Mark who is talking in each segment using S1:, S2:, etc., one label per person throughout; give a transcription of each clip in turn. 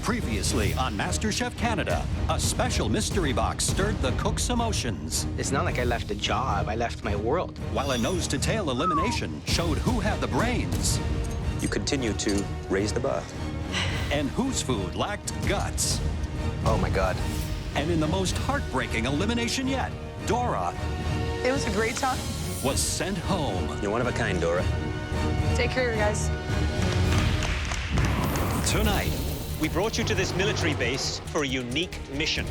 S1: Previously on MasterChef Canada, a special mystery box stirred the cook's emotions.
S2: It's not like I left a job, I left my world.
S1: While a nose-to-tail elimination showed who had the brains.
S3: You continue to raise the bar.
S1: And whose food lacked guts.
S2: Oh my God.
S1: And in the most heartbreaking elimination yet, Dora
S4: It was a great time.
S1: was sent home.
S3: You're one of a kind, Dora.
S4: Take care, guys.
S1: Tonight,
S5: We brought you to this military base for a unique mission.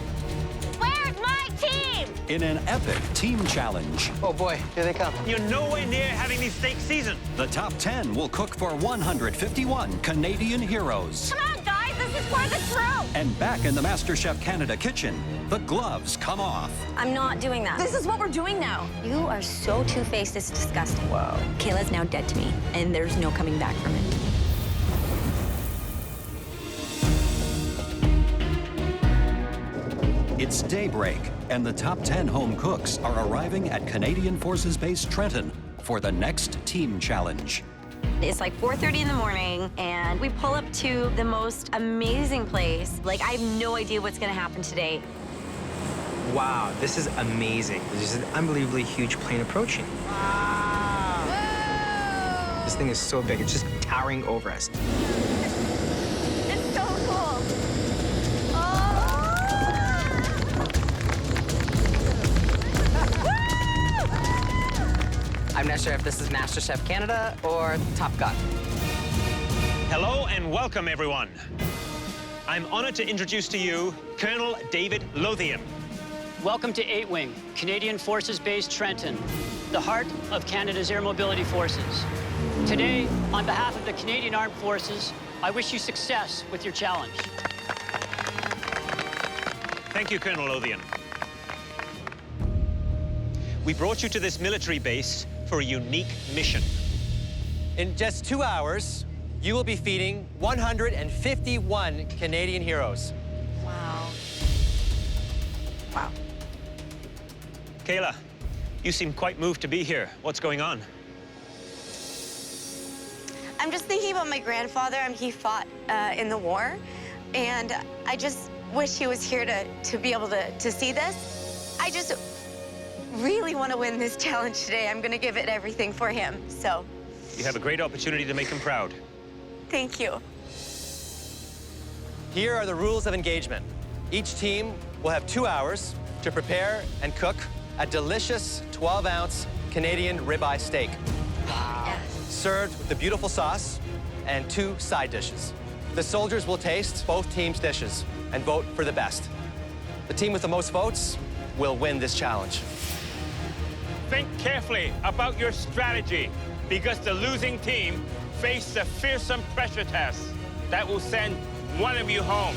S6: Where's my team?
S1: in an epic team challenge,
S2: Oh boy, here they come.
S5: You're nowhere near having the steak seasoned.
S1: the top 10 will cook for 151 Canadian heroes.
S6: Come on, guys, this is for the troop.
S1: And back in the MasterChef Canada kitchen, the gloves come off.
S6: I'm not doing that.
S4: This is what we're doing now.
S6: You are so two-faced, it's disgusting. Wow. Kayla's now dead to me, and there's no coming back from it.
S1: It's daybreak, and the top 10 home cooks are arriving at Canadian Forces Base Trenton for the next team challenge.
S6: It's like 4:30 in the morning, and we pull up to the most amazing place. Like, I have no idea what's gonna happen today.
S2: Wow, this is amazing. There's an unbelievably huge plane approaching. Wow. This thing is so big, it's just towering over us.
S6: It's so cool.
S4: I'm not sure if this is MasterChef Canada or Top Gun.
S5: Hello and welcome, everyone. I'm honored to introduce to you Colonel David Lothian.
S7: Welcome to 8 Wing, Canadian Forces Base Trenton, the heart of Canada's air mobility forces. Today, on behalf of the Canadian Armed Forces, I wish you success with your challenge.
S5: Thank you, Colonel Lothian. We brought you to this military base for a unique mission.
S8: In just 2 hours, you will be feeding 151 Canadian heroes.
S6: Wow. Wow.
S5: Kayla, you seem quite moved to be here. What's going on?
S9: I'm just thinking about my grandfather. He fought in the war, and I just wish he was here to be able to see this. I just really want to win this challenge today. I'm going to give it everything for him, so.
S5: You have a great opportunity to make him proud.
S9: Thank you.
S8: Here are the rules of engagement. Each team will have 2 hours to prepare and cook a delicious 12-ounce Canadian ribeye steak.
S9: Wow.
S8: Served with a beautiful sauce and 2 side dishes. The soldiers will taste both teams' dishes and vote for the best. The team with the most votes will win this challenge.
S10: Think carefully about your strategy, because the losing team face a fearsome pressure test that will send one of you home.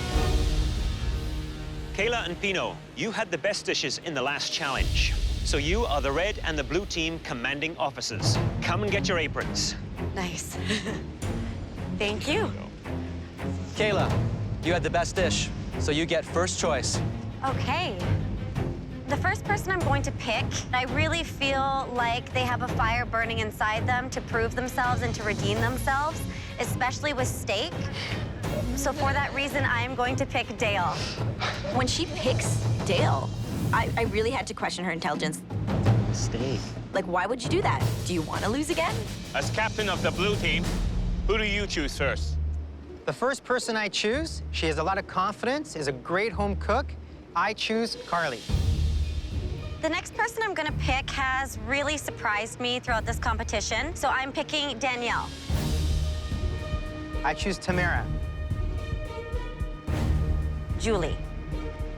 S5: Kayla and Pino, you had the best dishes in the last challenge. So you are the red and the blue team commanding officers. Come and get your aprons.
S9: Nice. Thank you.
S8: Kayla, you had the best dish, so you get first choice.
S6: Okay. The first person I'm going to pick, I really feel like they have a fire burning inside them to prove themselves and to redeem themselves, especially with steak. So for that reason, I am going to pick Dale.
S4: When she picks Dale, I really had to question her intelligence.
S2: Steak.
S4: Like, why would you do that? Do you want to lose again?
S10: As captain of the blue team, who do you choose first?
S2: The first person I choose, she has a lot of confidence, is a great home cook. I choose Carly.
S6: The next person I'm gonna pick has really surprised me throughout this competition, so I'm picking Danielle.
S2: I choose Tamara.
S6: Julie.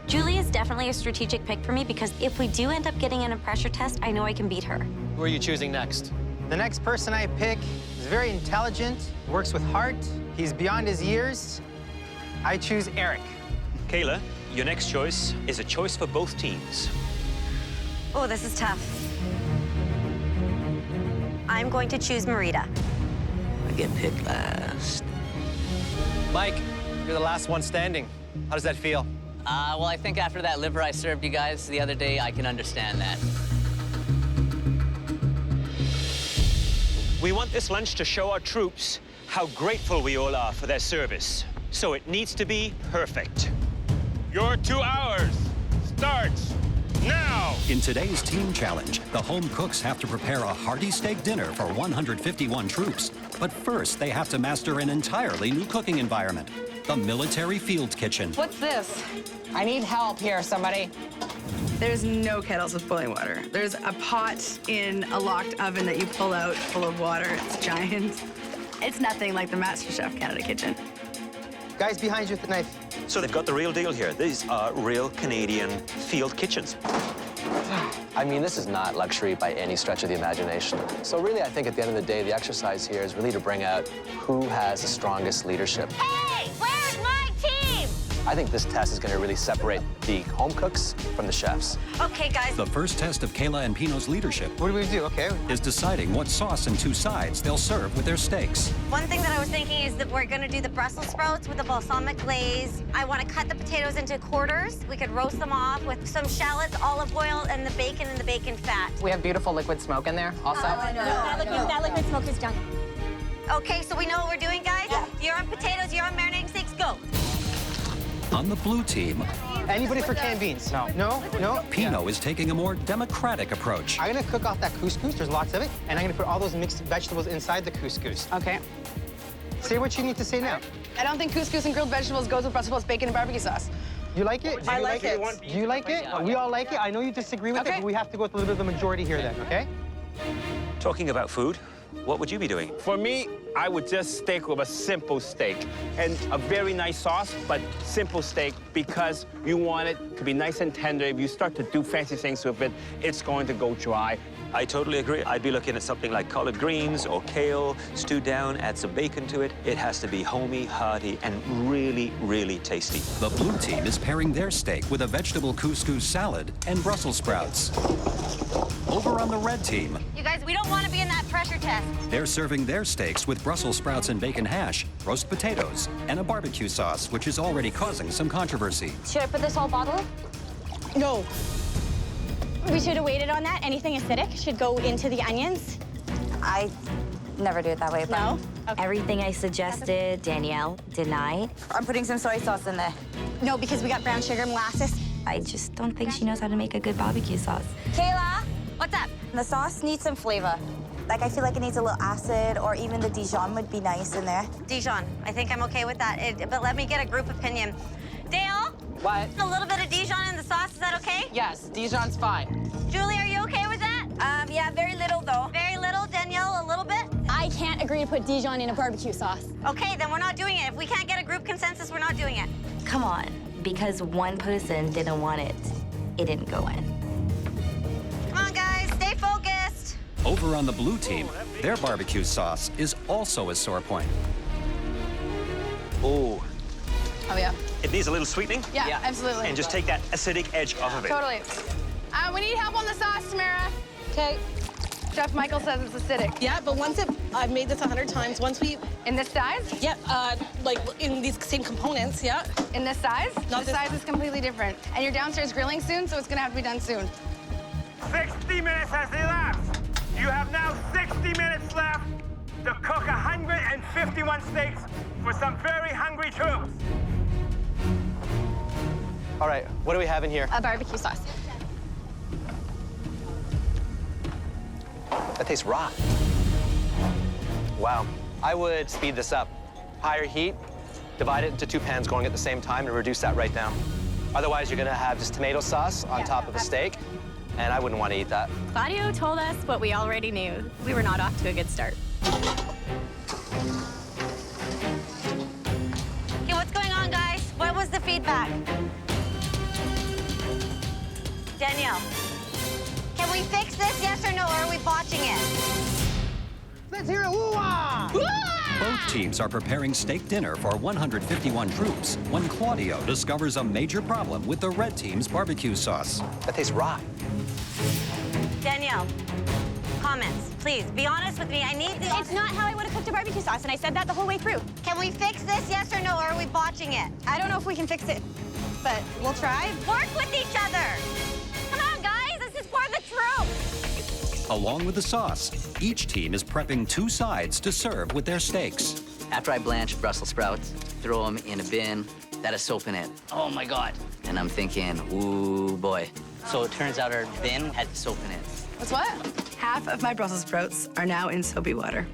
S6: Julie is definitely a strategic pick for me because if we do end up getting in a pressure test, I know I can beat her.
S8: Who are you choosing next?
S2: The next person I pick is very intelligent, works with heart, he's beyond his years. I choose Eric.
S5: Kayla, your next choice is a choice for both teams.
S6: Oh, this is tough. I'm going to choose Marita.
S4: I get picked last.
S8: Mike, you're the last one standing. How does that feel?
S4: Well, I think after that liver I served you guys the other day, I can understand that.
S5: We want this lunch to show our troops how grateful we all are for their service. so it needs to be perfect.
S10: Your 2 hours starts now.
S1: In today's team challenge, the home cooks have to prepare a hearty steak dinner for 151 troops. But first, they have to master an entirely new cooking environment, the military field kitchen.
S11: What's this? I need help here, somebody.
S12: There's no kettles with boiling water. There's a pot in a locked oven that you pull out full of water. It's giant. It's nothing like the MasterChef Canada Kitchen.
S2: Guys behind you with the knife.
S5: So they've got the real deal here. These are real Canadian field kitchens.
S8: I mean, this is not luxury by any stretch of the imagination. So really, I think at the end of the day, the exercise here is really to bring out who has the strongest leadership.
S6: Hey, where's my team?
S8: I think this test is going to really separate the home cooks from the chefs.
S6: Okay, guys.
S1: The first test of Kayla and Pino's leadership
S2: What do we do? Okay.
S1: is deciding what sauce and 2 sides they'll serve with their steaks.
S6: One thing that I was thinking is that we're gonna do the Brussels sprouts with the balsamic glaze. I wanna cut the potatoes into quarters. We could roast them off with some shallots, olive oil, and the bacon fat.
S11: We have beautiful liquid smoke in there also.
S6: That liquid smoke is junk. Okay, so we know what we're doing, guys?
S9: Yeah.
S6: You're on potatoes, you're on marinating steaks, go.
S1: On the blue team,
S2: Anybody for canned beans? No. No? No?
S1: Pino is taking a more democratic approach.
S2: I'm gonna cook off that couscous, there's lots of it, and I'm gonna put all those mixed vegetables inside the couscous.
S11: Okay.
S2: Say what you need to say now.
S12: I don't think couscous and grilled vegetables goes with Brussels sprouts, bacon, and barbecue sauce.
S2: You like it?
S12: I like it.
S2: Do you like it? We all like it. I know you disagree with it,
S12: Okay.
S2: but we have to go with a little bit of the majority here then, okay?
S5: Talking about food, what would you be doing?
S10: For me, I would just stick with a simple steak and a very nice sauce, but simple steak because you want it to be nice and tender. If you start to do fancy things with it, it's going to go dry.
S5: I totally agree. I'd be looking at something like collard greens or kale, stewed down, add some bacon to it. It has to be homey, hearty, and really, really tasty.
S1: The blue team is pairing their steak with a vegetable couscous salad and Brussels sprouts. Over on the red team,
S6: You guys, we don't wanna be in that pressure test.
S1: they're serving their steaks with Brussels sprouts and bacon hash, roast potatoes, and a barbecue sauce, which is already causing some controversy.
S4: Should I put this whole bottle?
S12: No.
S4: We should have waited on that. Anything acidic should go into the onions.
S9: I never do it that way, but
S4: No? Okay.
S9: everything I suggested, Danielle denied. I'm putting some soy sauce in there.
S4: No, because we got brown sugar molasses.
S9: I just don't think she knows how to make a good barbecue sauce.
S6: Kayla, what's up?
S9: The sauce needs some flavor. Like, I feel like it needs a little acid, or even the Dijon would be nice in there.
S6: Dijon, I think I'm okay with that, but let me get a group opinion. Dale?
S11: What?
S6: A little bit of Dijon in the sauce, is that okay?
S11: Yes, Dijon's fine.
S6: Julie, are you okay with that?
S9: Yeah, very little, though.
S6: Very little. Danielle, a little bit?
S4: I can't agree to put Dijon in a barbecue sauce.
S6: Okay, then we're not doing it. If we can't get a group consensus, we're not doing it.
S9: Come on. Because one person didn't want it, it didn't go in.
S6: Come on, guys, stay focused.
S1: Over on the blue team, their barbecue sauce is also a sore point.
S5: Oh,
S12: Oh, yeah.
S5: it needs a little sweetening.
S12: Yeah, absolutely.
S5: And just take that acidic edge off of it.
S12: Totally. We need help on the sauce, Tamara. Okay. Chef Michael says it's acidic.
S13: Yeah, but I've made this 100 times. Once we,
S12: In this size?
S13: yep, like in these same components, yeah.
S12: In this size?
S13: Not
S12: This
S13: this-
S12: size is completely different. And you're downstairs grilling soon, so it's gonna have to be done soon.
S10: 60 minutes has elapsed. You have now 60 minutes left to cook 151 steaks for some very hungry troops.
S8: All right, what do we have in here?
S4: A barbecue sauce.
S8: That tastes raw. Wow. I would speed this up. Higher heat, divide it into 2 pans going at the same time and reduce that right down. Otherwise, you're gonna have just tomato sauce on top of a steak, and I wouldn't want to eat that.
S4: Claudio told us what we already knew. We were not off to a good start.
S6: Okay, what's going on, guys? What was the feedback? Danielle, can we fix this, yes or no, or are we botching it?
S2: Let's hear it. Ooh-ah!
S1: Both teams are preparing steak dinner for 151 troops when Claudio discovers a major problem with the red team's barbecue sauce.
S8: That tastes raw.
S6: Danielle, comments, please. Be honest with me. I need the...
S4: It's not how I would have cooked a barbecue sauce, and I said that the whole way through.
S6: Can we fix this, yes or no, or are we botching it?
S4: I don't know if we can fix it, but we'll try.
S6: Work with each other. Come on, guys. This is for the troops.
S1: Along with the sauce, each team is prepping 2 sides to serve with their steaks.
S14: After I blanch Brussels sprouts, throw them in a bin that has soap in it.
S7: Oh my God.
S14: And I'm thinking, ooh, boy. So it turns out our bin had soap in it.
S12: What's what? Half of my Brussels sprouts are now in soapy water.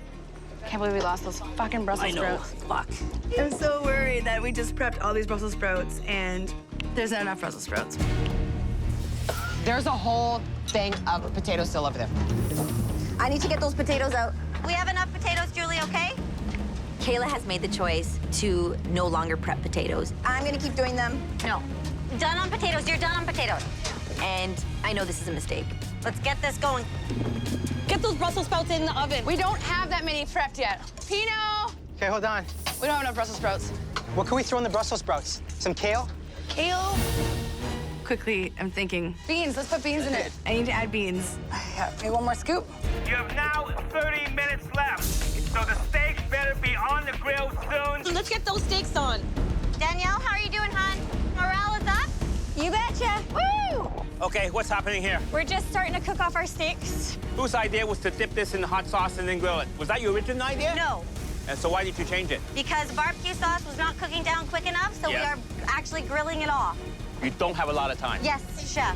S11: Can't believe we lost those fucking Brussels
S7: I know.
S11: sprouts.
S7: Fuck.
S12: I'm so worried that we just prepped all these Brussels sprouts and there's not enough Brussels sprouts.
S11: There's a whole thing of potatoes still over there.
S4: I need to get those potatoes out.
S6: We have enough potatoes, Julie, okay?
S4: Kayla has made the choice to no longer prep potatoes. I'm gonna keep doing them.
S6: No. Done on potatoes. You're done on potatoes.
S4: And I know this is a mistake.
S6: Let's get this going.
S13: Get those Brussels sprouts in the oven.
S11: We don't have that many prepped yet. Pino!
S2: Okay, hold on.
S11: We don't have enough Brussels sprouts.
S2: What can we throw in the Brussels sprouts? Some kale?
S11: Kale?
S12: Quickly, I'm thinking,
S11: Beans, let's put beans in it.
S12: I need to add beans.
S11: Yeah, maybe one more scoop.
S10: You have now 30 minutes left, so the steaks better be on the grill soon.
S13: Let's get those steaks on.
S6: Danielle, how are you doing, hon? Morale is up?
S9: You betcha.
S6: Woo!
S10: Okay, what's happening here?
S9: We're just starting to cook off our steaks.
S10: Whose idea was to dip this in the hot sauce and then grill it? Was that your original idea?
S6: No,
S10: And so why did you change it?
S6: because barbecue sauce was not cooking down quick enough, so
S10: Yeah.
S6: we are actually grilling it off.
S10: You don't have a lot of time.
S6: Yes, chef.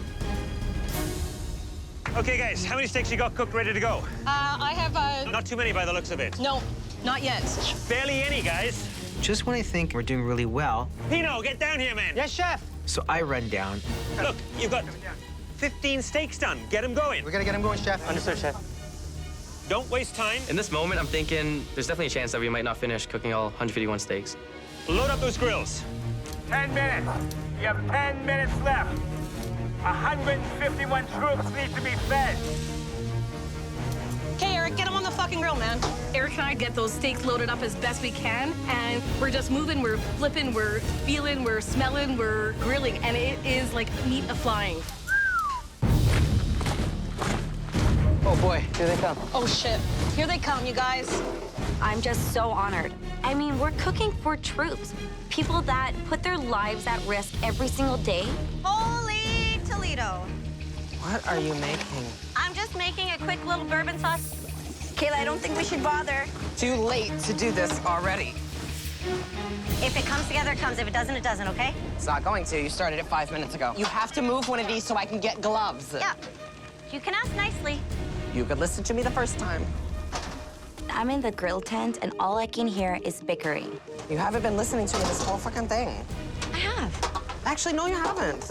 S5: Okay, guys, how many steaks you got cooked, ready to go?
S13: I have
S5: Not too many by the looks of it.
S13: no, not yet.
S5: Barely any, guys.
S2: Just when I think we're doing really well.
S5: Pino, get down here, man.
S2: Yes, chef. So I run down.
S5: Look, you've got 15 steaks done. Get them going.
S2: We gotta get him going, chef.
S5: Understood, chef. Don't waste time.
S15: In this moment, I'm thinking there's definitely a chance that we might not finish cooking all 151 steaks.
S5: Load up those grills.
S10: 10 minutes. You have 10 minutes left. 151 troops need to be fed.
S13: Okay, Eric, get them on the fucking grill, man.
S16: Eric and I get those steaks loaded up as best we can, and we're just moving, we're flipping, we're feeling, we're smelling, we're grilling, and it is like meat a-flying.
S2: Oh boy, here they come.
S13: Oh shit. Here they come, you guys.
S4: I'm just so honored. I mean, we're cooking for troops, people that put their lives at risk every single day.
S6: Holy Toledo.
S2: What are you making?
S6: I'm just making a quick little bourbon sauce.
S4: Kayla, I don't think we should bother.
S11: Too late to do this already.
S6: If it comes together, it comes. If it doesn't, it doesn't, okay?
S11: It's not going to. You started it 5 minutes ago. You have to move one of these so I can get gloves.
S6: Yeah. You can ask nicely.
S11: You could listen to me the first time.
S4: I'm in the grill tent, and all I can hear is bickering.
S11: You haven't been listening to me this whole fucking thing.
S4: I have.
S11: Actually, no, you haven't.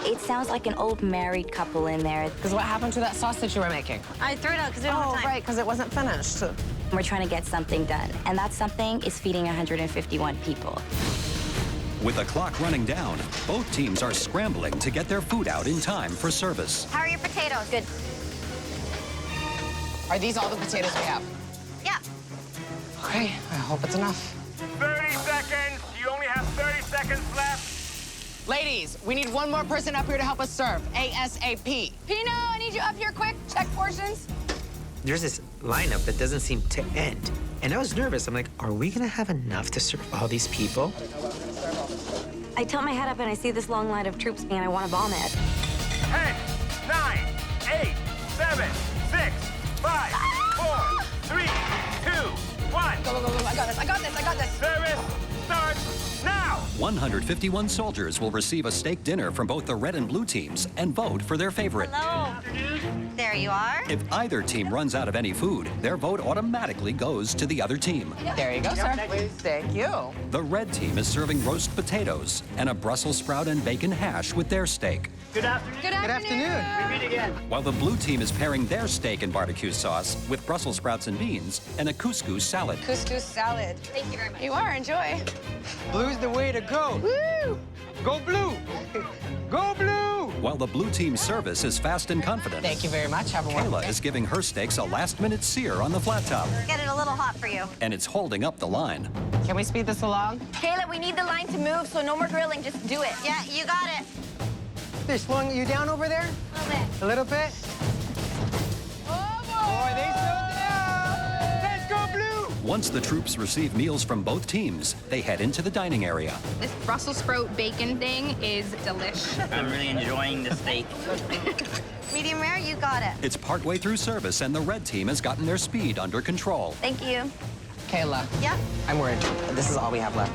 S4: It sounds like an old married couple in there.
S11: Because what happened to that sauce that you were making?
S6: I threw it out because we don't have
S11: Oh,
S6: time.
S11: right, because it wasn't finished.
S4: We're trying to get something done, and that something is feeding 151 people.
S1: With the clock running down, both teams are scrambling to get their food out in time for service.
S6: How are your potatoes? Good.
S11: Are these all the potatoes we have?
S6: Yeah.
S11: Okay, I hope it's enough.
S10: 30 seconds. You only have 30 seconds left.
S11: Ladies, we need one more person up here to help us serve. ASAP.
S12: Pino, I need you up here quick. Check portions.
S2: There's this lineup that doesn't seem to end. And I was nervous. I'm like, are we gonna have enough to serve all these people?
S4: I tilt my head up and I see this long line of troops and I want to vomit.
S10: 10, 9, 8, 7, 6, 5, 4, 3, 2, 1.
S12: Go, go, go, go. I got this, I got this, I got this.
S10: Service starts now.
S1: 151 soldiers will receive a steak dinner from both the red and blue teams and vote for their favorite.
S6: Hello. There you are.
S1: If either team runs out of any food, their vote automatically goes to the other team.
S11: There you go, sir. Thank you.
S1: The red team is serving roast potatoes and a Brussels sprout and bacon hash with their steak,
S7: Good afternoon.
S12: Good afternoon.
S7: We meet again.
S1: while the blue team is pairing their steak and barbecue sauce with Brussels sprouts and beans and a couscous salad.
S12: Couscous salad.
S4: Thank you very much.
S12: You are, enjoy.
S2: Blue's the way to go. Woo! Go blue! Go blue!
S1: While the blue team's service is fast and confident,
S11: Thank you very much. Have a wonderful
S1: Kayla
S11: day.
S1: is giving her steaks a last-minute sear on the flat top,
S6: Get it a little hot for you.
S1: and it's holding up the line.
S11: Can we speed this along?
S4: Kayla, we need the line to move, so no more grilling. Just do it.
S6: Yeah, you got it.
S2: They're slowing you down over there?
S6: A little bit.
S2: A little bit? Oh, they slowed down! Let's go blue!
S1: Once the troops receive meals from both teams, they head into the dining area.
S16: This Brussels sprout bacon thing is delish.
S14: I'm really enjoying the steak.
S6: Medium rare, you got it.
S1: It's partway through service, and the red team has gotten their speed under control.
S4: Thank you.
S11: Kayla,
S6: Yep.
S11: I'm worried. This is all we have left.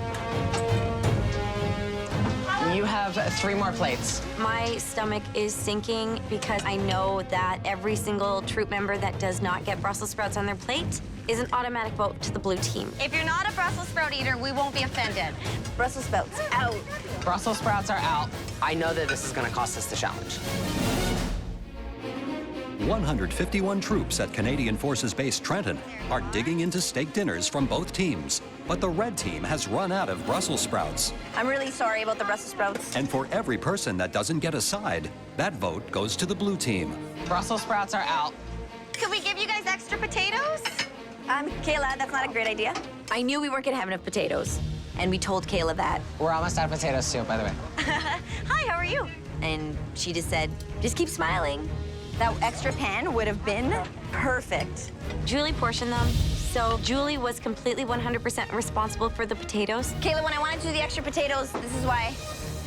S11: You have 3 more plates.
S4: My stomach is sinking because I know that every single troop member that does not get Brussels sprouts on their plate is an automatic vote to the blue team.
S6: If you're not a Brussels sprout eater, we won't be offended. Brussels sprouts out.
S11: Brussels sprouts are out. I know that this is going to cost us the challenge.
S1: 151 troops at Canadian Forces Base Trenton are digging into steak dinners from both teams. But the red team has run out of Brussels sprouts.
S6: I'm really sorry about the Brussels sprouts.
S1: And for every person that doesn't get a side, that vote goes to the blue team.
S11: Brussels sprouts are out.
S6: Could we give you guys extra potatoes? Kayla, that's not a great idea.
S4: I knew we weren't gonna have enough potatoes, and we told Kayla that.
S11: We're almost out of potato soup, by the way.
S6: Hi, how are you?
S4: And she just said, just keep smiling.
S6: That extra pan would have been perfect.
S4: Julie portioned them, so Julie was completely 100% responsible for the potatoes.
S6: Kayla, when I wanted to do the extra potatoes, this is why.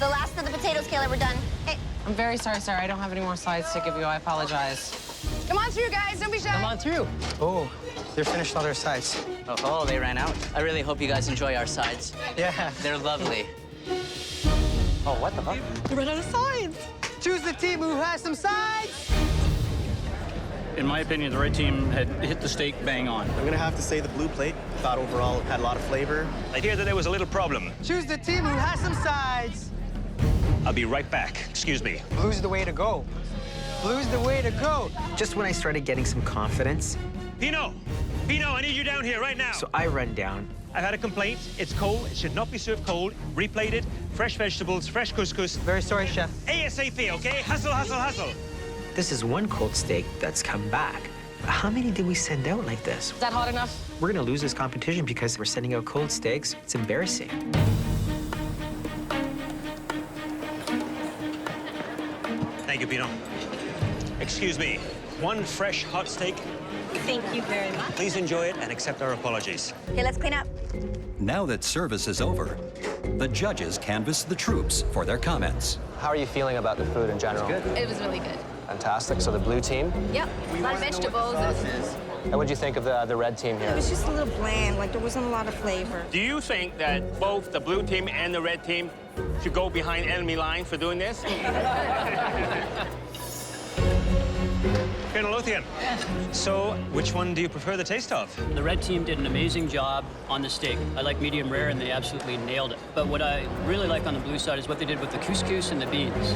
S6: The last of the potatoes, Kayla, we're done. Hey.
S11: I'm very sorry, sir. I don't have any more sides to give you. I apologize.
S12: Come on through, guys. Don't be shy.
S2: Come on through. Oh, they're finished all their sides.
S14: Oh, they ran out. I really hope you guys enjoy our sides.
S2: Yeah.
S14: They're lovely.
S2: Oh, what the fuck?
S12: You ran out of sides.
S2: Choose the team who has some sides.
S17: In my opinion, the red team had hit the steak bang on.
S8: I'm gonna have to say the blue plate. Thought overall it had a lot of flavor.
S5: I hear that there was a little problem.
S2: Choose the team who has some sides.
S5: I'll be right back. Excuse me.
S2: Blue's the way to go. Blue's the way to go. Just when I started getting some confidence.
S5: Pino, I need you down here right now.
S2: So I run down.
S5: I've had a complaint. It's cold. It should not be served cold. Replated, fresh vegetables, fresh couscous.
S2: Very sorry, chef.
S5: ASAP, okay? Hustle, hustle, hustle.
S2: This is one cold steak that's come back. How many did we send out like this?
S11: Is that hot enough?
S2: We're gonna lose this competition because we're sending out cold steaks. It's embarrassing.
S5: Thank you, Pino. Excuse me. One fresh hot steak.
S6: Thank you very much.
S5: Please enjoy it and accept our apologies.
S6: Okay, let's clean up.
S1: Now that service is over, the judges canvass the troops for their comments.
S8: How are you feeling about the food in general?
S16: It was really good.
S8: Fantastic. So the blue team.
S16: Yep. A lot of vegetables.
S8: And what'd you think of the red team here?
S18: It was just a little bland, like there wasn't a lot of flavor.
S10: Do you think that both the blue team and the red team should go behind enemy lines for doing this?
S5: Colonel Lothian. So, which one do you prefer the taste of?
S7: The red team did an amazing job on the steak. I like medium rare, and they absolutely nailed it. But what I really like on the blue side is what they did with the couscous and the beans.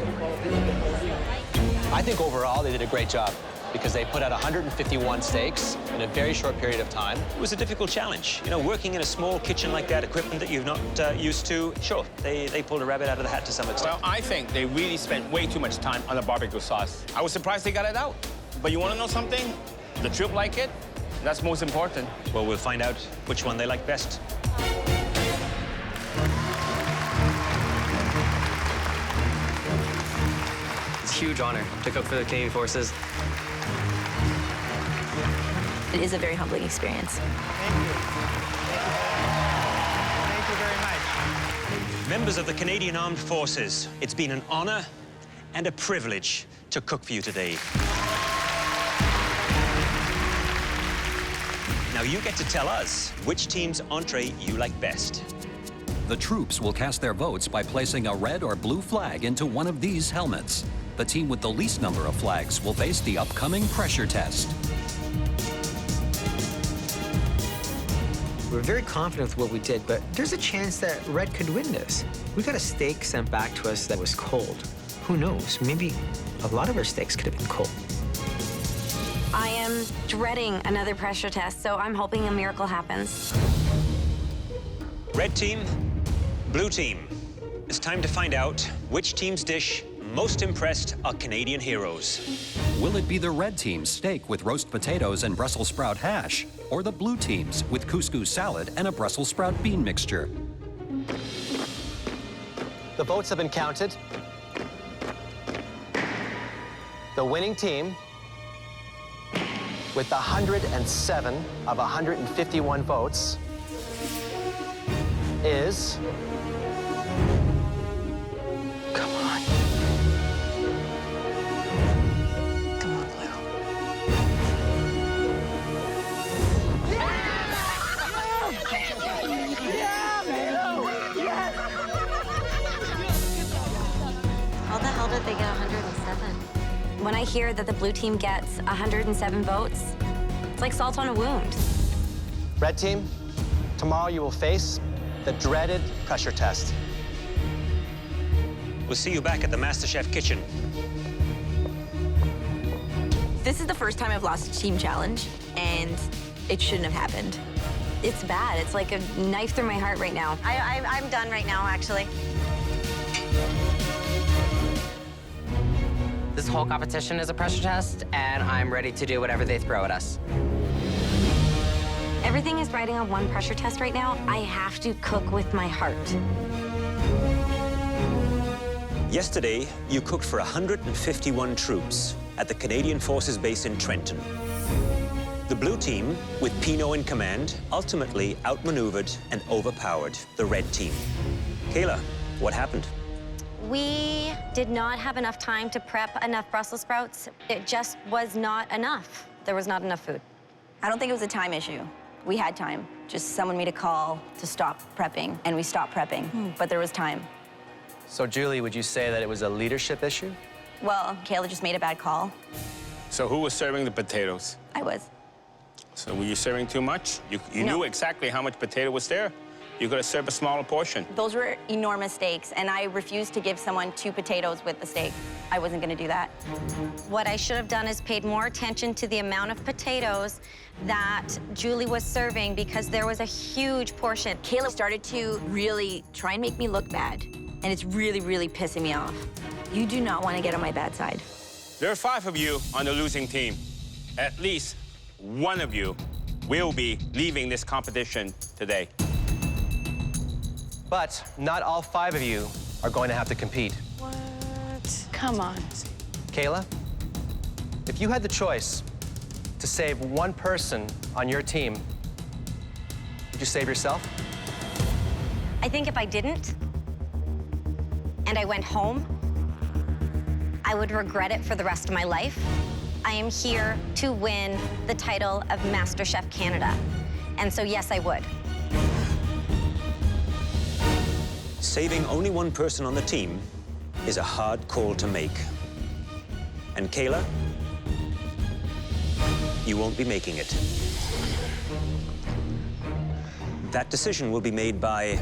S8: I think overall they did a great job because they put out 151 steaks in a very short period of time.
S5: It was a difficult challenge. You know, working in a small kitchen like that, equipment that you're not used to, sure, they pulled a rabbit out of the hat to some extent.
S10: Well, I think they really spent way too much time on the barbecue sauce. I was surprised they got it out. But you want to know something? The troop like it. That's most important.
S5: Well, we'll find out which one they like best.
S15: It's a huge honor to cook for the Canadian Forces.
S4: It is a very humbling experience.
S2: Thank you. Thank you very much.
S5: Members of the Canadian Armed Forces, it's been an honor and a privilege to cook for you today. Now you get to tell us which team's entree you like best.
S1: The troops will cast their votes by placing a red or blue flag into one of these helmets. The team with the least number of flags will face the upcoming pressure test.
S2: We're very confident with what we did, but there's a chance that red could win this. We got a steak sent back to us that was cold. Who knows? Maybe a lot of our steaks could have been cold.
S4: I am dreading another pressure test, so I'm hoping a miracle happens.
S5: Red team, blue team. It's time to find out which team's dish most impressed our Canadian heroes.
S1: Will it be the red team's steak with roast potatoes and Brussels sprout hash, or the blue team's with couscous salad and a Brussels sprout bean mixture?
S8: The votes have been counted. The winning team, with 107 of 151 votes, is... Come on. Come on, Blue.
S2: Yeah, Milo!
S4: they get 107? When I hear that the blue team gets 107 votes, it's like salt on a wound.
S8: Red team, tomorrow you will face the dreaded pressure test.
S5: We'll see you back at the MasterChef Kitchen.
S19: This is the first time I've lost a team challenge, and it shouldn't have happened.
S4: It's bad. It's like a knife through my heart right now.
S6: I'm done right now, actually.
S20: This whole competition is a pressure test, and I'm ready to do whatever they throw at us.
S4: Everything is riding on one pressure test right now. I have to cook with my heart.
S5: Yesterday, you cooked for 151 troops at the Canadian Forces Base in Trenton. The blue team, with Pino in command, ultimately outmaneuvered and overpowered the red team. Kayla, what happened?
S6: We did not have enough time to prep enough Brussels sprouts. It just was not enough. There was not enough food.
S19: I don't think it was a time issue. We had time. Just someone made a call to stop prepping, and we stopped prepping. But there was time.
S8: So, Julie, would you say that it was a leadership issue?
S19: Well, Kayla just made a bad call.
S10: So who was serving the potatoes?
S19: I was.
S10: So were you serving too much? You
S19: No.
S10: knew exactly how much potato was there. You could have served a smaller portion.
S19: Those were enormous steaks, and I refused to give someone 2 potatoes with the steak. I wasn't gonna do that.
S6: What I should have done is paid more attention to the amount of potatoes that Julie was serving because there was a huge portion.
S19: Kayla started to really try and make me look bad, and it's really, really pissing me off. You do not want to get on my bad side.
S10: There are 5 of you on the losing team. At least one of you will be leaving this competition today.
S8: But not all 5 of you are going to have to compete.
S12: What? Come on.
S8: Kayla, if you had the choice to save one person on your team, would you save yourself?
S6: I think if I didn't, and I went home, I would regret it for the rest of my life. I am here to win the title of MasterChef Canada. And so, yes, I would.
S5: Saving only one person on the team is a hard call to make. And Kayla, you won't be making it. That decision will be made by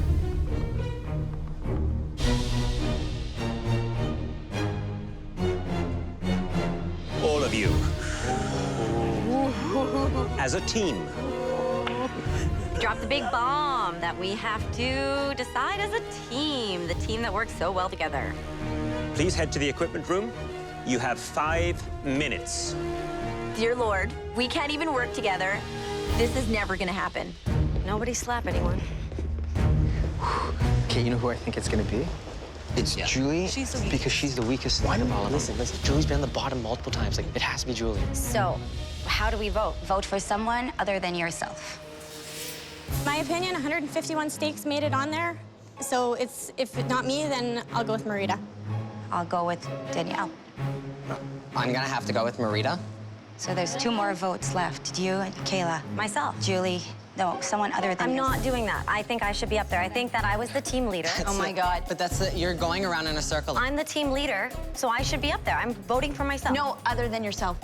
S5: all of you. As a team.
S4: Drop the big bomb that we have to decide as a team, the team that works so well together.
S5: Please head to the equipment room. You have 5 minutes.
S19: Dear Lord, we can't even work together. This is never gonna happen.
S4: Nobody slap anyone.
S2: Okay, you know who I think it's gonna be? It's Julie, because she's the weakest in the bottom.
S14: Listen, Julie's been on the bottom multiple times. Like, it has to be Julie.
S6: So, how do we vote? Vote for someone other than yourself.
S21: My opinion, 151 steaks made it on there. So it's, if not me, then I'll go with Marita.
S6: I'll go with Danielle.
S20: I'm gonna have to go with Marita.
S6: So there's 2 more votes left. You and Kayla. Myself. Julie. No, someone other than
S4: I'm
S6: yourself.
S4: not doing that. I think I should be up there. I think that I was the team leader.
S20: Oh my God. But you're going around in a circle.
S4: I'm the team leader, so I should be up there. I'm voting for myself.
S19: No, other than yourself.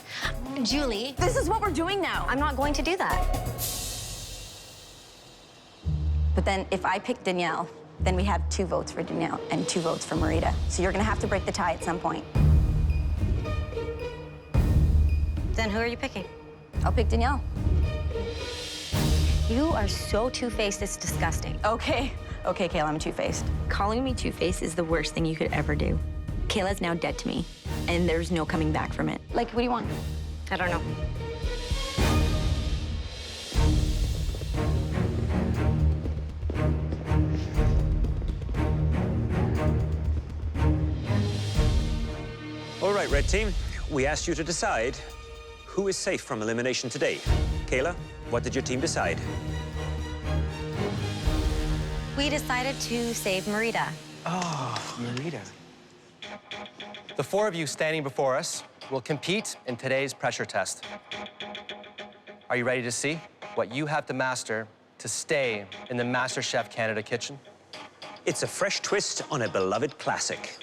S4: Julie.
S19: This is what we're doing now.
S4: I'm not going to do that.
S19: But then if I pick Danielle, then we have 2 votes for Danielle and 2 votes for Marita. So you're gonna have to break the tie at some point.
S4: Then who are you picking?
S19: I'll pick Danielle.
S4: You are so two-faced, it's disgusting.
S19: Okay, Kayla, I'm two-faced. Calling me two-faced is the worst thing you could ever do. Kayla's now dead to me, and there's no coming back from it. Like, what do you want?
S4: I don't know.
S5: All right, Red Team, we asked you to decide who is safe from elimination today. Kayla, what did your team decide?
S4: We decided to save Marita.
S8: Oh, Marita. The 4 of you standing before us will compete in today's pressure test. Are you ready to see what you have to master to stay in the MasterChef Canada Kitchen?
S5: It's a fresh twist on a beloved classic.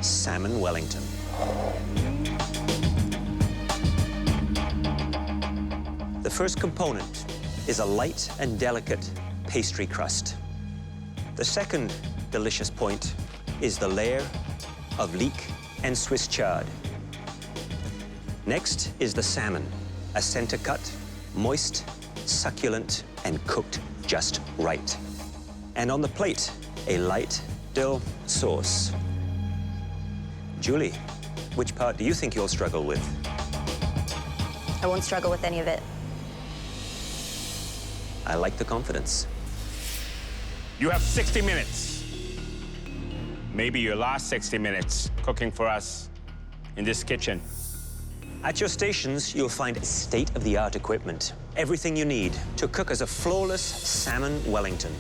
S5: salmon Wellington. The first component is a light and delicate pastry crust. The second delicious point is the layer of leek and Swiss chard. Next is the salmon, a center cut, moist, succulent, and cooked just right. And on the plate, a light dill sauce. Julie, which part do you think you'll struggle with?
S6: I won't struggle with any of it.
S5: I like the confidence.
S10: You have 60 minutes. Maybe your last 60 minutes cooking for us in this kitchen.
S5: At your stations, you'll find state-of-the-art equipment. Everything you need to cook as a flawless salmon Wellington.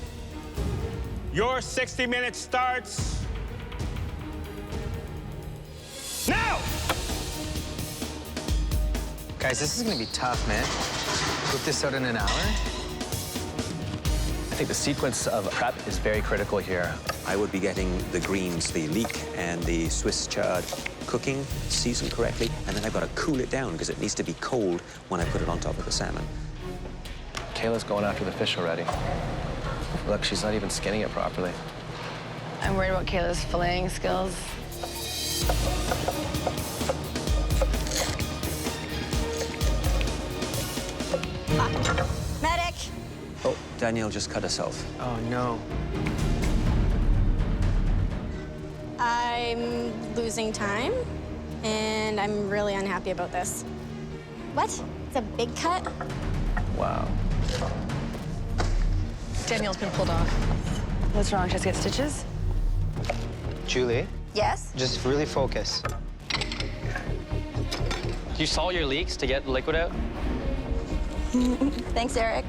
S10: Your 60 minutes starts now!
S2: Guys, this is gonna be tough, man. Cook this out in an hour?
S8: I think the sequence of prep is very critical here.
S5: I would be getting the greens, the leek and the Swiss chard cooking, seasoned correctly, and then I've got to cool it down because it needs to be cold when I put it on top of the salmon.
S8: Kayla's going after the fish already. Look, she's not even skinning it properly.
S12: I'm worried about Kayla's filleting skills.
S9: Medic!
S5: Oh, Danielle just cut herself.
S2: Oh, no.
S21: I'm losing time, and I'm really unhappy about this. What? It's a big cut?
S8: Wow.
S12: Danielle's been pulled off. What's wrong? She has to get stitches?
S2: Julie,
S6: Yes?
S2: just really focus.
S15: Do you salt your leeks to get the liquid out?
S6: Thanks, Eric.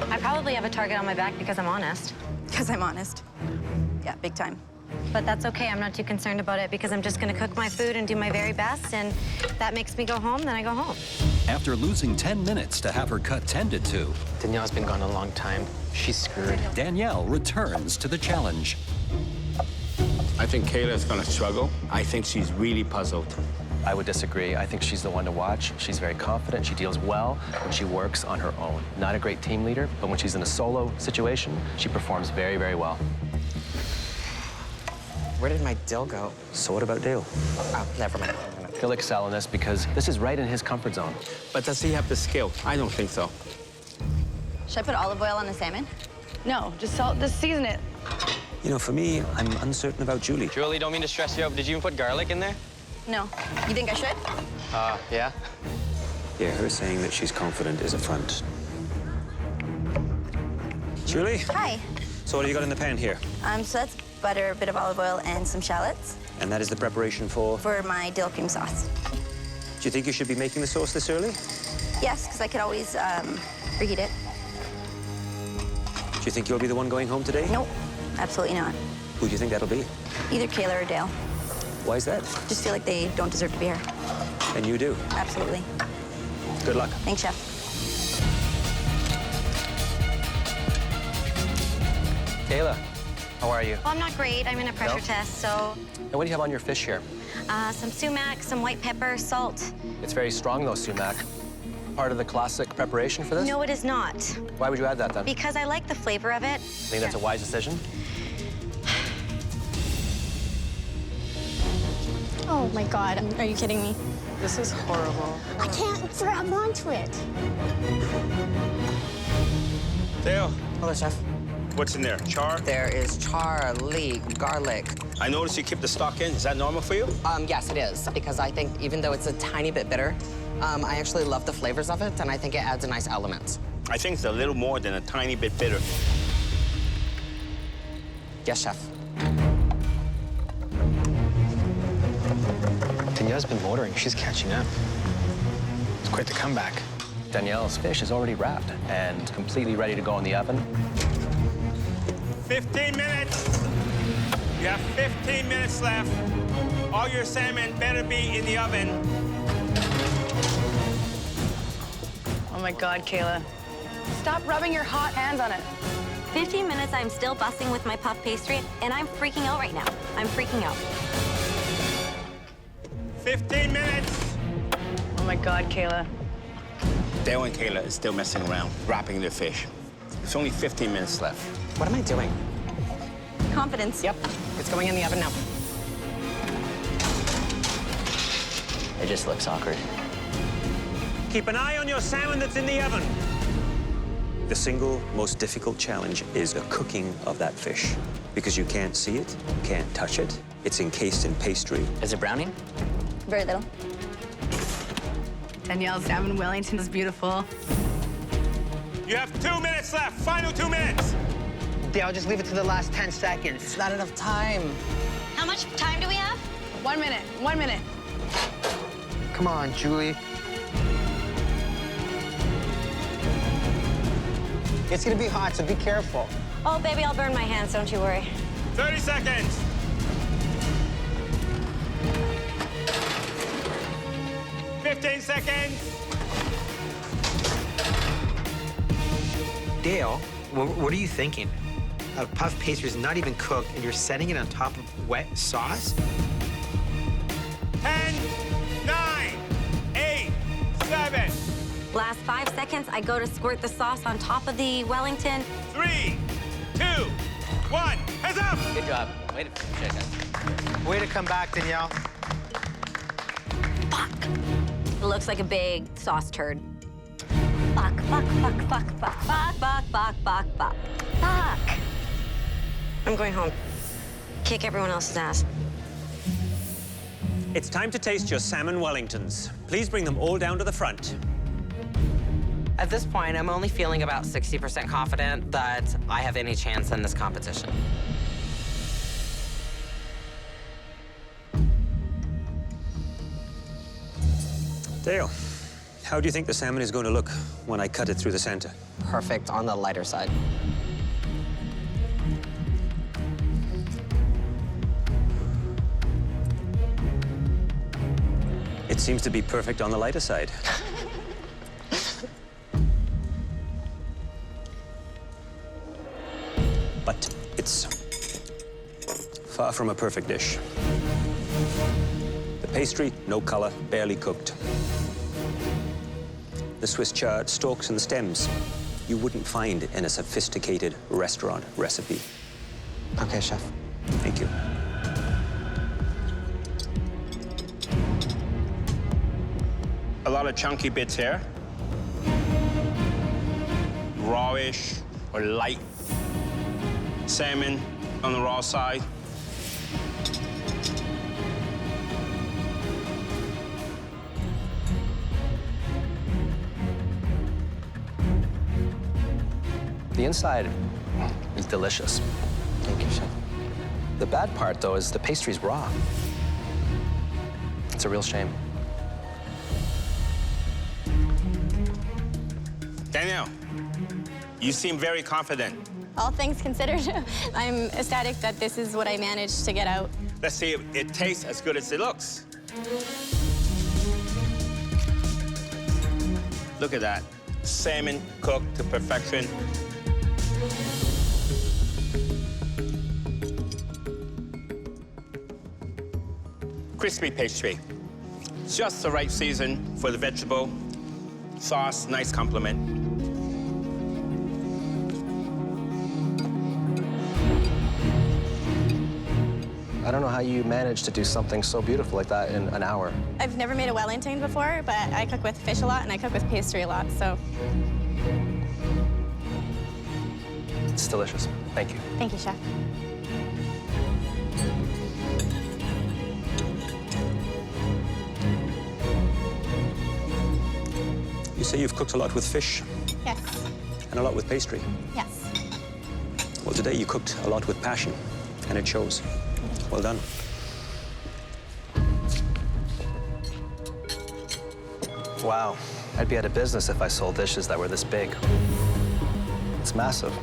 S4: I probably have a target on my back because I'm honest.
S6: Because I'm honest. Yeah, big time.
S4: But that's okay. I'm not too concerned about it because I'm just going to cook my food and do my very best. And if that makes me go home, then I go home.
S1: After losing 10 minutes to have her cut tended to,
S2: Danielle's been gone a long time. She's screwed.
S1: Danielle returns to the challenge.
S10: I think Kayla's gonna struggle. I think she's really puzzled.
S8: I would disagree. I think she's the one to watch. She's very confident. She deals well when she works on her own. Not a great team leader, but when she's in a solo situation, she performs very, very well.
S20: Where did my dill go?
S5: So what about Dale?
S20: Oh, never mind.
S8: He'll excel in this because this is right in his comfort zone.
S10: But does he have the skill? I don't think so.
S6: Should I put olive oil on the salmon?
S12: No, just salt, just season it.
S5: You know, for me, I'm uncertain about Julie.
S15: Julie, don't mean to stress you out, but did you even put garlic in there?
S6: No. You think I should?
S15: Yeah.
S5: Yeah, her saying that she's confident is a front. Julie?
S6: Hi.
S5: So what do you got in the pan here?
S6: So that's butter, a bit of olive oil, and some shallots
S5: And that is the preparation for?
S6: for my dill cream sauce.
S5: Do you think you should be making the sauce this early?
S6: Yes, because I could always reheat it.
S5: Do you think you'll be the one going home today?
S6: Nope, absolutely not.
S5: Who do you think that'll be?
S6: Either Kayla or Dale.
S5: Why is that?
S6: Just feel like they don't deserve to be here.
S5: And you do.
S6: Absolutely.
S5: Good luck.
S6: Thanks, Chef.
S8: Kayla, how are you?
S4: Well, I'm not great. I'm in a pressure
S8: No?
S4: test, so
S8: And what do you have on your fish here?
S4: some sumac, some white pepper, salt.
S8: It's very strong, though, sumac. Part of the classic preparation for this?
S4: No, it is not.
S8: Why would you add that, then?
S4: Because I like the flavor of it.
S8: Think that's a wise decision?
S21: Oh my God, are you kidding me?
S12: This is horrible.
S21: I can't grab onto it.
S10: Dale,
S20: Hello, Chef.
S10: what's in there? Char?
S20: There is char, leek, garlic.
S10: I noticed you keep the stock in. Is that normal for you?
S20: Yes, it is, because I think even though it's a tiny bit bitter, I actually love the flavors of it, and I think it adds a nice element.
S10: I think it's a little more than a tiny bit bitter.
S20: Yes, Chef.
S2: Danielle's been motoring. She's catching up. It's quite the comeback.
S8: Danielle's fish is already wrapped and completely ready to go in the oven.
S10: 15 minutes. You have 15 minutes left. All your salmon better be in the oven.
S12: Oh my God, Kayla. Stop rubbing your hot hands on it.
S4: 15 minutes, I'm still bussing with my puff pastry, and I'm freaking out right now. I'm freaking out.
S10: 15 minutes.
S12: Oh my God, Kayla.
S10: Dale and Kayla is still messing around, wrapping their fish. It's only 15 minutes left.
S20: What am I doing?
S19: Confidence.
S20: Yep, it's going in the oven now.
S14: It just looks awkward.
S5: Keep an eye on your salmon that's in the oven. The single most difficult challenge is the cooking of that fish. Because you can't see it, can't touch it. It's encased in pastry.
S14: Is it browning?
S19: Very little.
S12: Danielle's salmon Wellington is beautiful.
S10: You have 2 minutes left, final 2 minutes.
S2: Dale, just leave it to the last 10 seconds.
S20: It's not enough time.
S6: How much time do we have?
S12: 1 minute, 1 minute.
S2: Come on, Julie. It's gonna be hot, so be careful.
S6: Oh, baby, I'll burn my hands, don't you worry.
S10: 30 seconds. $15 seconds.
S2: Dale, what are you thinking? A puff pastry is not even cooked, and you're setting it on top of wet sauce?
S10: 10, 9, 8, 7.
S4: Last 5 seconds, I go to squirt the sauce on top of the Wellington.
S10: 3, 2, 1, heads up!
S14: Good job. Way to finish it, guys.
S2: Way to come back, Danielle.
S4: It looks like a big sauce turd. Fuck, fuck, fuck, fuck, fuck, fuck, fuck, fuck, fuck, fuck, fuck.
S6: I'm going home. Kick everyone else's ass.
S5: It's time to taste your salmon Wellingtons. Please bring them all down to the front.
S20: At this point, I'm only feeling about 60% confident that I have any chance in this competition.
S5: Dale, how do you think the salmon is going to look when I cut it through the center?
S20: Perfect on the lighter side.
S5: It seems to be perfect on the lighter side. But it's far from a perfect dish. The pastry, no color, barely cooked. The Swiss chard, stalks and stems, you wouldn't find in a sophisticated restaurant recipe.
S20: Okay, chef.
S5: Thank you.
S10: A lot of chunky bits here. Rawish or light salmon on the raw side.
S8: The inside is delicious.
S20: Thank you, chef.
S8: The bad part, though, is the pastry's raw. It's a real shame.
S10: Danielle, you seem very confident.
S21: All things considered, I'm ecstatic that this is what I managed to get out.
S10: Let's see if it tastes as good as it looks. Look at that. Salmon cooked to perfection. Crispy pastry. Just the right season for the vegetable. Sauce, nice complement.
S8: I don't know how you managed to do something so beautiful like that in an hour.
S21: I've never made a Wellington before, but I cook with fish a lot and I cook with pastry a lot, so.
S8: It's delicious. Thank you.
S21: Thank you, chef.
S5: You say you've cooked a lot with fish
S21: Yes.
S5: and a lot with pastry.
S21: Yes.
S5: Well, today you cooked a lot with passion, and it shows. Well done.
S8: Wow. I'd be out of business if I sold dishes that were this big. It's massive.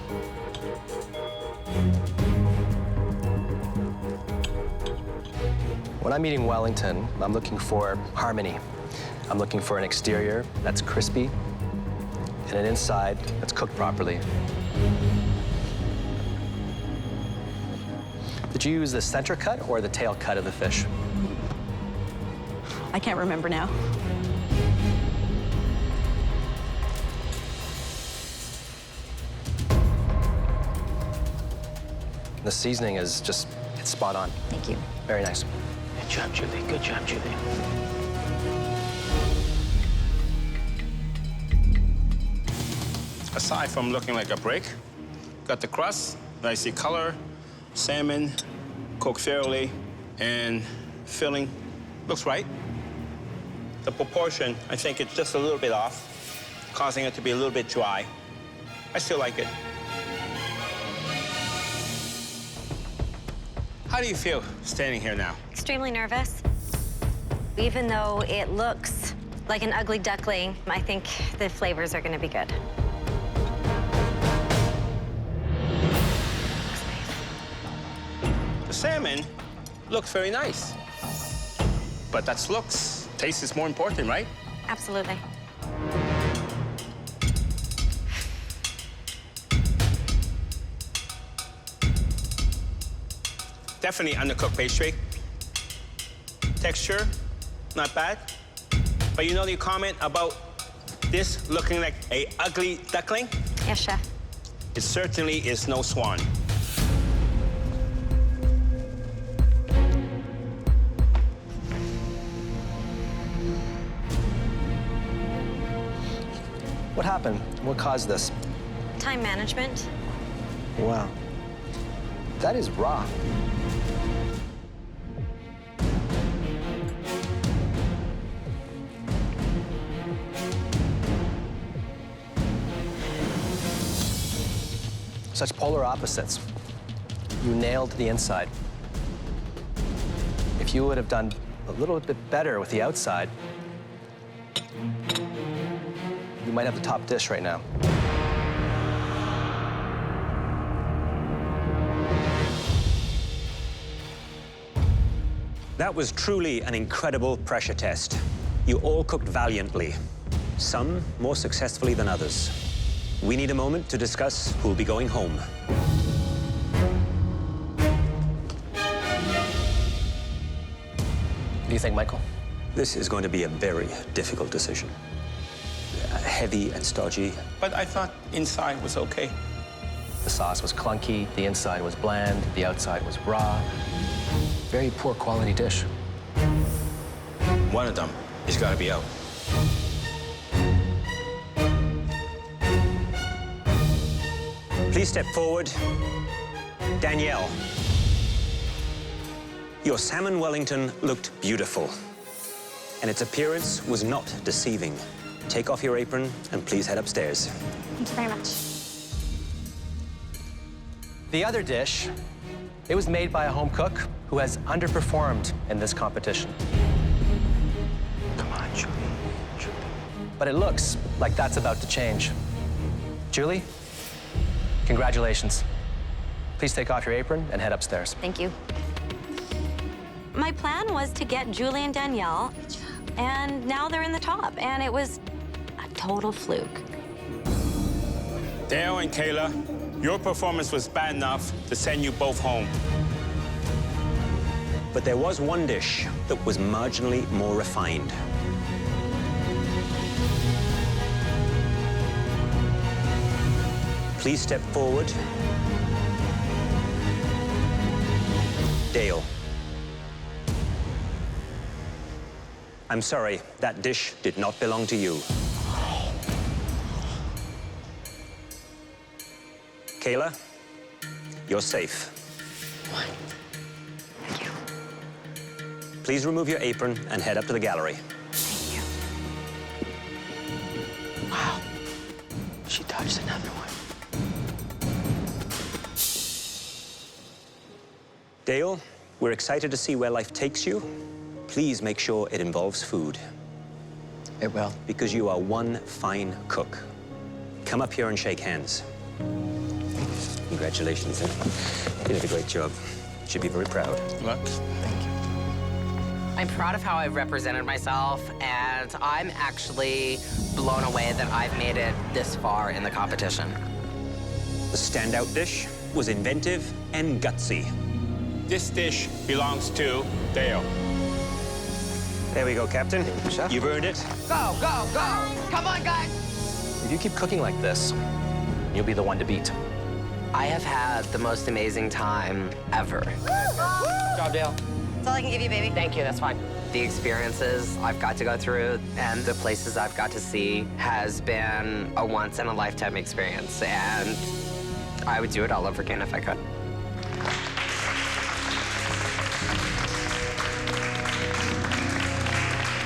S8: When I'm eating Wellington, I'm looking for harmony. I'm looking for an exterior that's crispy and an inside that's cooked properly. Did you use the center cut or the tail cut of the fish?
S19: I can't remember now.
S8: The seasoning is just, it's spot on.
S19: Thank you.
S8: Very nice.
S14: Good job, Julie. Good job, Julie.
S10: Aside from looking like a brick, got the crust, nicely color, salmon, cooked thoroughly, and filling looks right. The proportion, I think it's just a little bit off, causing it to be a little bit dry. I still like it. How do you feel standing here now?
S6: Extremely nervous. Even though it looks like an ugly duckling, I think the flavors are gonna be good.
S10: The salmon looks very nice. But that's looks. Taste is more important, right?
S6: Absolutely.
S10: Definitely undercooked pastry. Texture, not bad. But you know the comment about this looking like an ugly duckling?
S6: Yes, chef.
S10: It certainly is no swan.
S8: What happened? What caused this?
S6: Time management.
S8: Wow. That is raw. Such polar opposites. You nailed the inside. If you would have done a little bit better with the outside, you might have the top dish right now.
S5: That was truly an incredible pressure test. You all cooked valiantly, some more successfully than others. We need a moment to discuss who'll be going home.
S8: What do you think, Michael?
S5: This is going to be a very difficult decision. Heavy and stodgy.
S10: But I thought inside was okay.
S8: The sauce was clunky, the inside was bland, the outside was raw. Very poor quality dish.
S10: One of them has got to be out.
S5: Please step forward. Danielle. Your salmon Wellington looked beautiful, and its appearance was not deceiving. Take off your apron and please head upstairs.
S21: Thank you very much.
S8: The other dish, it was made by a home cook who has underperformed in this competition.
S14: Come on, Julie. Julie.
S8: But it looks like that's about to change. Julie, congratulations. Please take off your apron and head upstairs.
S6: Thank you. My plan was to get Julie and Danielle, and now they're in the top, and it was a total fluke.
S10: Dale and Kayla, your performance was bad enough to send you both home.
S5: But there was one dish that was marginally more refined. Please step forward. Dale. I'm sorry, that dish did not belong to you. Kayla, you're safe.
S6: Thank you.
S5: Please remove your apron and head up to the gallery.
S6: Thank you.
S14: Wow. She dodged another one.
S5: Dale, we're excited to see where life takes you. Please make sure it involves food.
S14: It will.
S5: Because you are one fine cook. Come up here and shake hands. Congratulations. You did a great job. You should be very proud.
S10: Look.
S20: Thank you. I'm proud of how I've represented myself, and I'm actually blown away that I've made it this far in the competition.
S5: The standout dish was inventive and gutsy.
S10: This dish belongs to Dale.
S5: There we go, Captain.
S8: Chef.
S5: You've earned it.
S11: Go, go, go. Come on, guys.
S8: If you keep cooking like this, you'll be the one to beat.
S20: I have had the most amazing time ever.
S11: Good job, Dale.
S6: That's all I can give you, baby.
S20: Thank you, that's fine. The experiences I've got to go through and the places I've got to see has been a once-in-a-lifetime experience, and I would do it all over again if I could.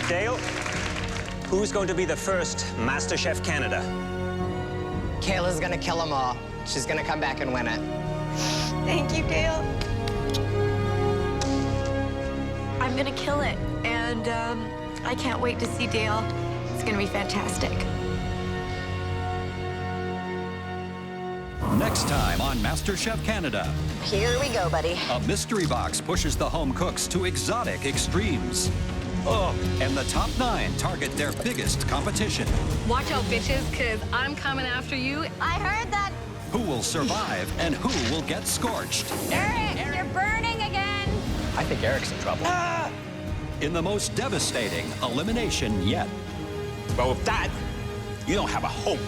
S5: Dale, who's going to be the first MasterChef Canada?
S20: Kayla's gonna kill them all. She's gonna come back and win it.
S9: Thank you, Dale.
S19: I'm gonna kill it, and I can't wait to see Dale. It's gonna be fantastic.
S1: Next time on MasterChef Canada.
S6: Here we go, buddy.
S1: A mystery box pushes the home cooks to exotic extremes. Oh, and the top 9 target their biggest competition.
S16: Watch out, bitches, because I'm coming after you.
S6: I heard that.
S1: Who will survive and who will get scorched?
S6: Eric, you're burning again.
S8: I think Eric's in trouble.
S1: In the most devastating elimination yet.
S10: But with that, you don't have a hope.